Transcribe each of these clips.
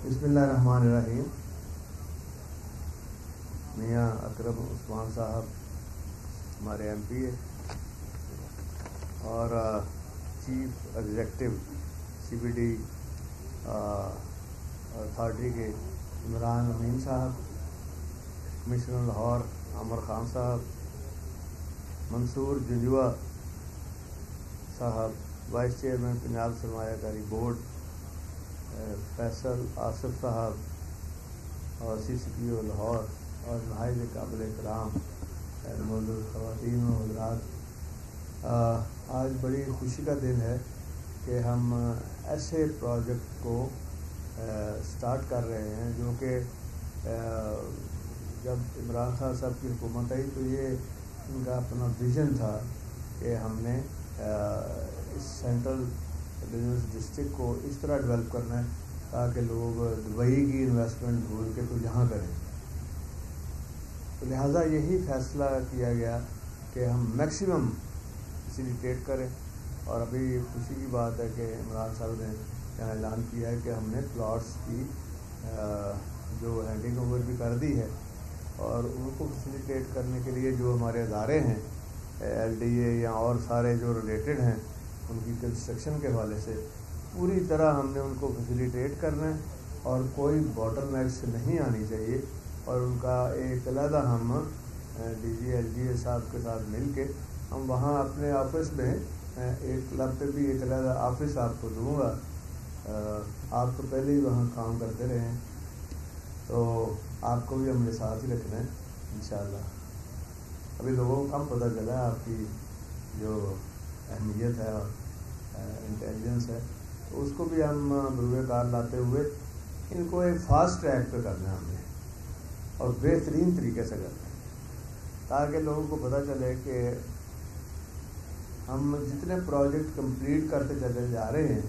बिस्मिल्लाहिर्रहमानिर्रहीम। मियाँ अकरम उस्मान साहब हमारे MP है और चीफ एग्जेक्टिव CBD अथॉरिटी के इमरान अमीन साहब, कमिश्नर लाहौर आमर खान साहब, मंसूर जुंजुआ साहब, वाइस चेयरमैन पंजाब सरमायाकारी बोर्ड, फैसल आसिफ साहब और CCPO लाहौर और नहायत काबिल एहतराम मौजूद ख़वातीन व हज़रात, आज बड़ी खुशी का दिन है कि हम ऐसे प्रोजेक्ट को स्टार्ट कर रहे हैं जो कि जब इमरान खान साहब की हुकूमत आई तो ये इनका अपना विज़न था कि हमने इस सेंट्रल बिजनेस डिस्ट्रिक्ट को इस तरह डेवलप करना है ताकि लोग दुबई की इन्वेस्टमेंट भूल के तो यहाँ करें। तो लिहाजा यही फ़ैसला किया गया कि हम मैक्सिमम फैसिलिटेट करें। और अभी खुशी की बात है कि इमरान साहब ने यहाँ ऐलान किया है कि हमने प्लॉट्स की जो हैंडिंग ओवर भी कर दी है और उनको फैसिलिटेट करने के लिए जो हमारे अदारे हैं LDA या और सारे जो रिलेटेड हैं उनकी कंस्ट्रक्शन के हवाले से पूरी तरह हमने उनको फैसिलिटेट करना है और कोई बॉटलनेक्स नहीं आनी चाहिए। और उनका एक अलहदा हम DG LGA साहब के साथ मिल के हम वहाँ अपने ऑफिस में एक क्लब पे भी एक अलहदा ऑफिस आपको दूँगा। आप तो पहले ही वहाँ काम करते रहे हैं तो आपको भी हमारे साथ ही रखना है इंशाअल्लाह। अभी लोगों को कम पता चला है आपकी जो अहमियत है और इंटेलिजेंस है, तो उसको भी हम बरूए कार लाते हुए इनको एक फास्ट ट्रैक पे करना है हमने और बेहतरीन तरीके से करना है ताकि लोगों को पता चले कि हम जितने प्रोजेक्ट कंप्लीट करते चले जा रहे हैं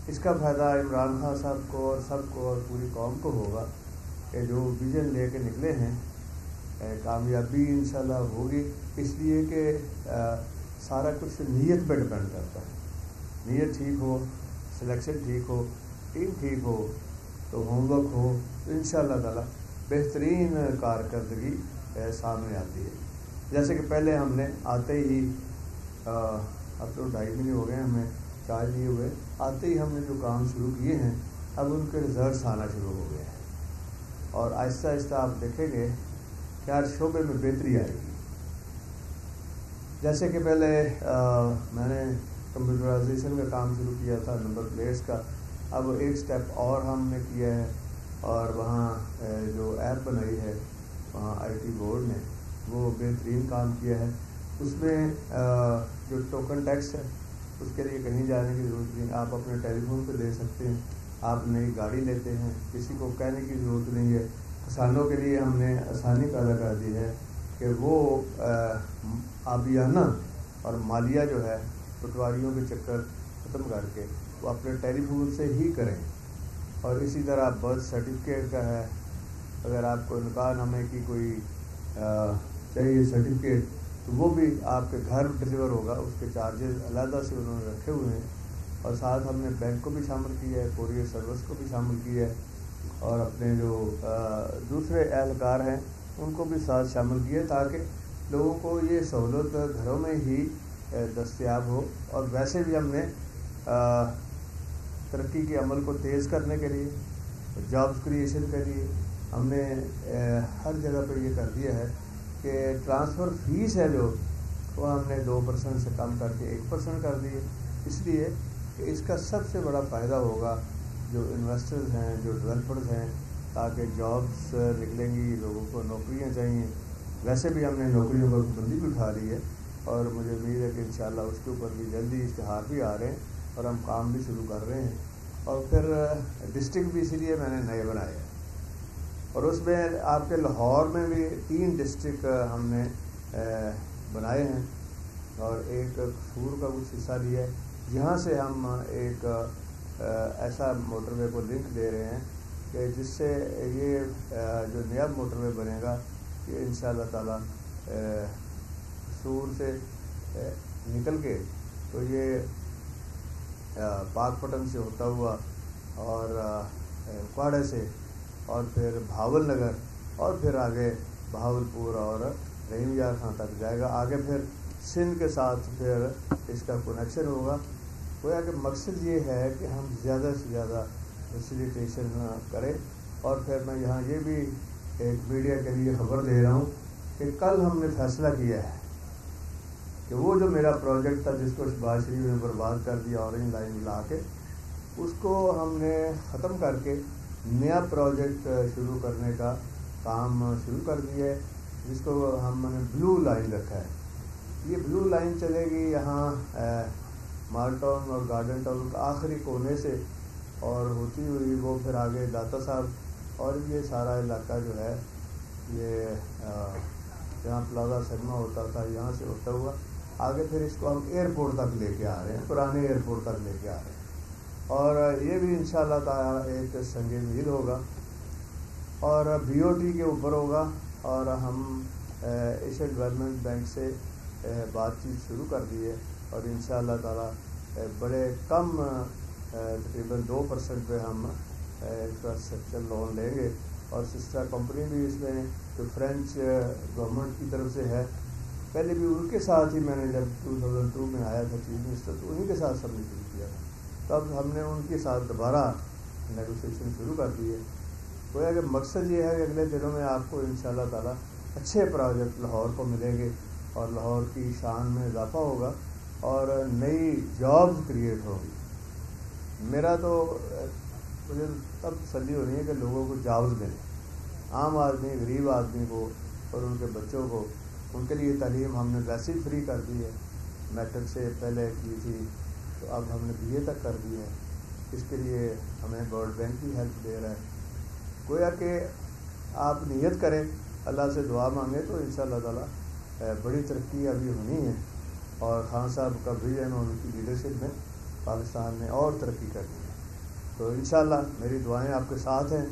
इसका फ़ायदा इमरान खान साहब को और सबको और पूरी कौम को होगा कि जो विज़न लेके निकले हैं कामयाबी इंशाल्लाह होगी। इसलिए कि सारा कुछ नीयत पे डिपेंड करता है। नीयत ठीक हो, सिलेक्शन ठीक हो, टीम ठीक हो, तो होमवर्क हो तो इंशाअल्लाह ताला बेहतरीन कारकर्दगी सामने आती है। जैसे कि पहले हमने आते ही अब तो 2.5 महीने हो गए हमें चार्ज लिए हुए, आते ही हमने जो काम शुरू किए हैं अब उनके रिजल्ट्स आना शुरू हो गए हैं और आहिस्ता आहिस्ता आप देखेंगे कि हर शोबे में बेहतरी आएगी। जैसे कि पहले मैंने कंप्यूटराइजेशन का काम शुरू किया था नंबर प्लेट्स का, अब एक स्टेप और हमने किया है और वहाँ जो ऐप बनाई है वहाँ IT बोर्ड ने वो बेहतरीन काम किया है। उसमें जो टोकन टैक्स है उसके लिए कहीं जाने की ज़रूरत नहीं, आप अपने टेलीफोन पे दे सकते हैं। आप नई गाड़ी लेते हैं, किसी को कहने की ज़रूरत नहीं है। किसानों के लिए हमने आसानी पैदा कर दी है कि वो आबियाना और मालिया जो है पटवारियों के चक्कर ख़त्म करके वो अपने टेलीफोन से ही करें। और इसी तरह बर्थ सर्टिफिकेट का है, अगर आपको निकाहनामे की कोई चाहिए सर्टिफिकेट तो वो भी आपके घर डिलीवर होगा, उसके चार्जेस अलहदा से उन्होंने रखे हुए हैं। और साथ हमने बैंक को भी शामिल किया है, कोरियर सर्विस को भी शामिल किया है और अपने जो दूसरे एहलकार हैं उनको भी साथ शामिल किया ताकि लोगों को ये सहूलत घरों में ही दस्तयाब हो। और वैसे भी हमने तरक्की के अमल को तेज़ करने के लिए, जॉब्स क्रिएशन के लिए हमने हर जगह पर ये कर दिया है कि ट्रांसफ़र फ़ीस है जो वो हमने 2% से कम करके 1% कर दी है। इसलिए कि इसका सबसे बड़ा फ़ायदा होगा जो इन्वेस्टर्स हैं, जो डेवलपर्स हैं, ताकि जॉब्स निकलेंगी, लोगों को नौकरियां चाहिए। वैसे भी हमने नौकरियों पर पाबंदी भी उठा ली है और मुझे उम्मीद है कि इंशाअल्लाह उसके ऊपर भी जल्दी इश्तिहार भी आ रहे हैं और हम काम भी शुरू कर रहे हैं। और फिर डिस्ट्रिक्ट भी इसीलिए मैंने नए बनाए हैं और उसमें आपके लाहौर में भी 3 डिस्ट्रिक्ट हमने बनाए हैं और एक कसूर का कुछ हिस्सा लिया है। यहाँ से हम एक ऐसा मोटरवे को लिंक दे रहे हैं कि जिससे ये जो नया मोटरवे बनेगा ये इंशाअल्लाह ताला कसूर से निकल के तो ये पाकपटन से होता हुआ और کوڑے سے اور پھر بھاول نگر اور پھر آگے بہاولپور اور رحیم یار خان تک جائے گا. آگے پھر سندھ کے ساتھ پھر اس کا کنیکشن ہوگا. گویا کہ مقصد یہ ہے کہ ہم زیادہ سے زیادہ فیسیلیٹیشن کریں. اور پھر میں یہاں یہ بھی ایک میڈیا کے لیے خبر دے رہا ہوں کہ کل ہم نے فیصلہ کیا ہے کہ وہ جو میرا پروجیکٹ تھا جس کو شہباز شریف نے برباد کر دیا اورنج لائن ملا کے, اس کو ہم نے ختم کر کے نیا پروجیکٹ شروع کرنے کا کام شروع کر دیا ہے, جس کو ہم نے بلو لائن رکھا ہے. یہ بلو لائن چلے گی یہاں مال ٹاؤن اور گارڈن ٹاؤن کا آخری کونے سے اور ہوتی ہوئی وہ پھر آگے داتا صاحب اور یہ سارا علاقہ جو ہے یہ جہاں پلازا سنیما ہوتا تھا یہاں سے ہوتا ہوا آگے پھر اس کو ہم ایئرپورٹ تک لے کے آ رہے ہیں, پرانے ایئرپورٹ تک لے کے آ رہے ہیں. اور یہ بھی انشاءاللہ تعالیٰ ایک سنگ میل ہوگا اور بی او ٹی کے اوپر ہوگا. اور ہم ایشین ڈیولپمنٹ بینک سے بات چیت شروع کر دی ہے اور انشاءاللہ تعالیٰ بڑے کم تقریباً 2% پہ ہم انفراسٹرکچر لون لیں گے. اور سسٹر کمپنی بھی اس میں جو فرینچ گورنمنٹ کی طرف سے ہے, پہلے بھی ان کے ساتھ ہی میں نے جب 2002 میں آیا تھا چیف منسٹر تو انہیں کے ساتھ سب نے شروع کیا تھا. تب ہم نے ان کے ساتھ دوبارہ نیگوسیشن شروع کر دی ہے. گویا کہ مقصد یہ ہے کہ اگلے دنوں میں آپ کو انشاءاللہ تعالیٰ اچھے پروجیکٹ لاہور کو ملیں گے اور لاہور کی شان میں اضافہ ہوگا اور نئی جابز کریٹ ہوگی. میرا تو مجھے تب تسلی ہو رہی ہے کہ لوگوں کو جابز ملیں, عام آدمی غریب آدمی کو اور ان کے بچوں کو, ان کے لیے تعلیم ہم نے ویسے ہی فری کر دی ہے. میٹرک سے پہلے کی تھی تو اب ہم نے بی اے تک کر دی ہے. اس کے لیے ہمیں ورلڈ بینک بھی ہیلپ دے رہا ہے. گویا کہ آپ نیت کریں, اللہ سے دعا مانگیں تو انشاءاللہ تعالیٰ بڑی ترقی ابھی ہونی ہے. اور خان صاحب کا ویژن اور ان کی لیڈرشپ میں پاکستان نے اور ترقی کرنی ہے. تو انشاءاللہ میری دعائیں آپ کے ساتھ ہیں.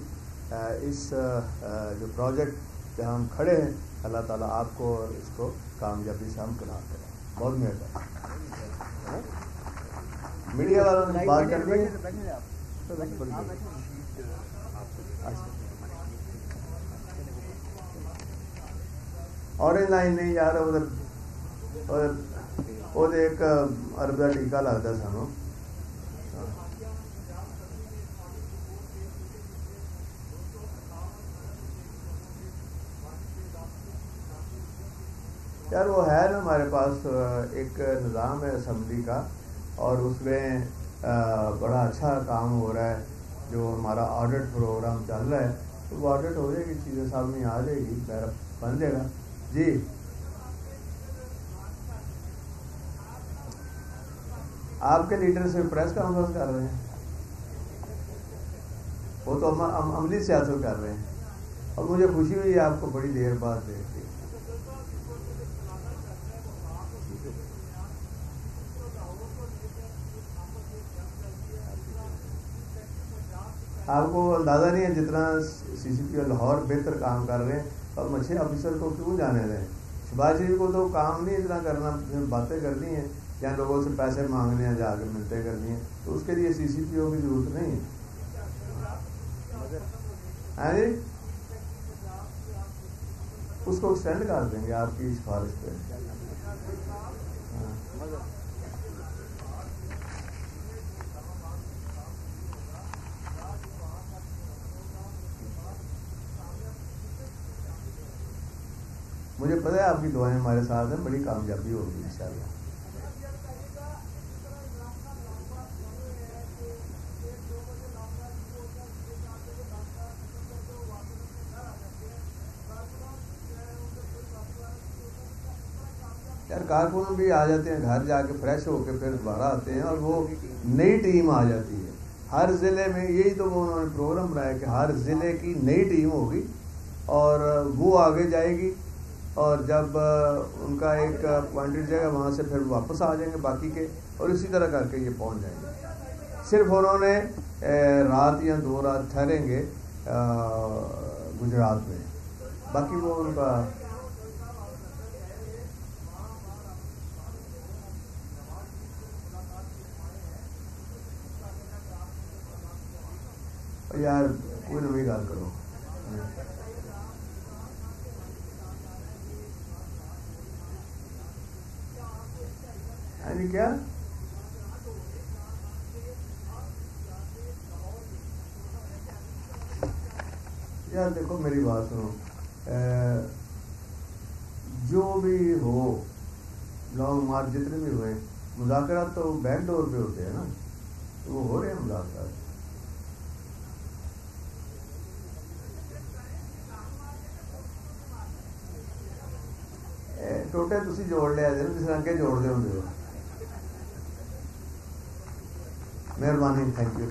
اس جو پروجیکٹ جہاں ہم کھڑے ہیں اللہ تعالیٰ آپ کو اس کو کامیابی سے ہم کرا کریں. بہت مہربانی. میڈیا والوں نے بات کرنی ہے. اورنج لائن نہیں یار, ادھر ایک ارب کا ٹیکہ لگتا سانو. یار وہ ہے نا ہمارے پاس ایک نظام ہے اسمبلی کا اور اس میں بڑا اچھا کام ہو رہا ہے. جو ہمارا آڈٹ پروگرام چل رہا ہے تو وہ آڈٹ ہو جائے گی, چیزیں سامنے آ جائے گی, میرا بن جائے گا. جی آپ کے لیڈر سے پریس کانفرنس کر رہے ہیں, وہ تو عملی سیاست کر رہے ہیں اور مجھے خوشی ہوئی آپ کو بڑی دیر بعد دیکھ کے. آپ کو اندازہ نہیں ہے جتنا سی سی پی لاہور بہتر کام کر رہے ہیں, اب اچھے آفیسر کو کیوں جانے دیں. شہباز شریف کو تو کام نہیں اتنا کرنا, باتیں کرنی ہیں یا لوگوں سے پیسے مانگنے ہیں, جا کے ملتے کرنی ہیں, تو اس کے لیے سی سی پی او کی ضرورت نہیں ہے. جی اس کو ایکسٹینڈ کر دیں گے آپ کی سفارش پہ. مجھے پتہ ہے آپ کی دعائیں ہمارے ساتھ ہیں, بڑی کامیابی ہوگی انشاءاللہ. یار کارکن بھی آ جاتے ہیں گھر جا کے فریش ہو کے پھر دوبارہ آتے ہیں اور وہ نئی ٹیم آ جاتی ہے. ہر ضلع میں یہی تو وہ انہوں نے پروگرام بنایا کہ ہر ضلع کی نئی ٹیم ہوگی اور وہ آگے جائے گی, اور جب ان کا ایک پوائنٹ جائے گا وہاں سے پھر واپس آ جائیں گے باقی کے, اور اسی طرح کر کے یہ پہنچ جائیں گے. صرف انہوں نے رات یا 2 رات ٹھہریں گے گجرات میں, باقی وہ ان کا یار کوئی نویں گل کرو. ہاں جی کیا یار دیکھو میری بات سنو, جو بھی ہو لانگ مارچ جتنے بھی ہوئے مذاکرات تو بیک ڈور پہ ہوتے ہیں نا, وہ ہو رہے ہیں مذاکرات. ٹوٹے تسی جوڑ لیا جی جس طرح کے جوڑ دے ہوں. مہربانی, تھینک یو.